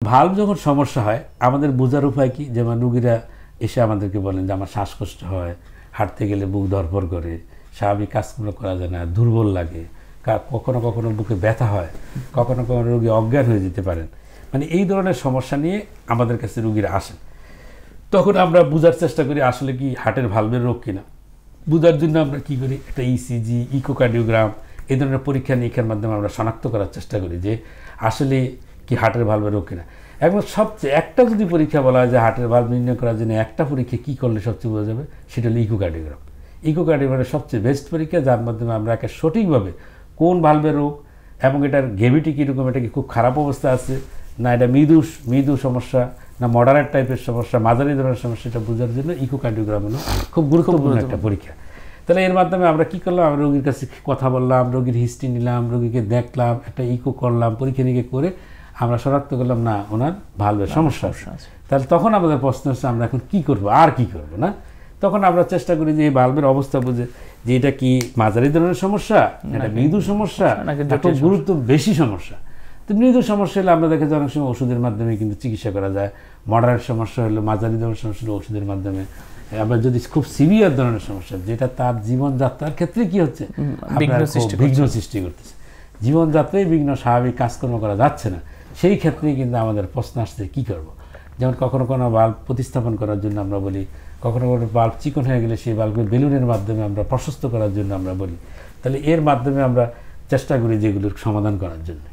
Valve যখন সমস্যা হয় আমাদের বোঝার উপায় কি, যেমন রুগীরা এসে আমাদেরকে বলেন যে আমার শ্বাসকষ্ট হয়, হাঁটতে গেলে বুক ধরপড় করে, স্বাভাবিক কাজগুলো করা যায় না, দুর্বল লাগে, কখনো কখনো বুকে ব্যথা হয়, কখনো কখনো রুগী অজ্ঞান হয়ে যেতে পারেন, মানে এই ধরনের সমস্যা নিয়ে আমাদের কাছে রুগীরা আসেন। তখন আমরা বোঝার চেষ্টা করি আসলে কি হার্টের ভালভের রোগ কিনা। বোঝার জন্য আমরা কী করি, একটা ইসিজি, ইকোকার্ডিওগ্রাম এই ধরনের পরীক্ষা নিরীক্ষার মাধ্যমে আমরা শনাক্ত করার চেষ্টা করি যে আসলে কি হার্টের ভালভের রোগ কিনা। এখন সবচেয়ে একটা যদি পরীক্ষা বলা হয় যে হার্টের ভালভ নির্ণয় করার জন্য একটা পরীক্ষা কী করলে সবচেয়ে বোঝা যাবে, সেটা হলো ইকোকার্ডিওগ্রাম। ইকোকার্ডিওগ্রামের সবচেয়ে বেস্ট পরীক্ষা, যার মাধ্যমে আমরা একে সঠিকভাবে কোন ভালভের রোগ এবং এটার গ্রেভিটি কীরকম, এটা কি খুব খারাপ অবস্থা আছে না এটা মৃদু সমস্যা না মডারেট টাইপের সমস্যা, মাঝারি ধরনের সমস্যা, এটা বোঝার জন্য ইকোকার্ডিওগ্রাম হলো খুব গুরুত্বপূর্ণ একটা পরীক্ষা। তাহলে এর মাধ্যমে আমরা কী করলাম, আমরা রোগীর কাছে কথা বললাম, রোগীর হিস্ট্রি নিলাম, রোগীকে দেখলাম, একটা ইকো করলাম, পরীক্ষা নিরীক্ষা করে আমরা শনাক্ত করলাম না ওনার ভালভের সমস্যা আছে। তাহলে তখন আমাদের প্রশ্ন হচ্ছে আমরা এখন কী করবো, আর কী করবো না। তখন আমরা চেষ্টা করি যে এই ভালভের অবস্থা বুঝে যে এটা কি মাঝারি ধরনের সমস্যা, এটা মৃদু সমস্যা, এটা গুরুত্ব বেশি সমস্যা। তো মৃদু সমস্যা হলে আমরা দেখে যে অনেক সময় ওষুধের মাধ্যমে কিন্তু চিকিৎসা করা যায়, মডারেট সমস্যা হলো, মাঝারি ধরনের সমস্যা হলো ওষুধের মাধ্যমে। আবার যদি খুব সিভিয়ার ধরনের সমস্যা যেটা তার জীবনযাত্রার ক্ষেত্রে কি হচ্ছে, বিঘ্ন সৃষ্টি করতেছে, জীবনযাত্রায় বিঘ্ন, স্বাভাবিক কাজকর্ম করা যাচ্ছে না, সেই ক্ষেত্রেই কিন্তু আমাদের প্রশ্ন আসছে কী করবো। যেমন কখনো কোনো বাল্ব প্রতিস্থাপন করার জন্য আমরা বলি, কখনো কোনো বাল্ব চিকন হয়ে গেলে সেই বাল্বকে বেলুনের মাধ্যমে আমরা প্রশস্ত করার জন্য আমরা বলি। তাহলে এর মাধ্যমে আমরা চেষ্টা করি যেগুলোর সমাধান করার জন্য।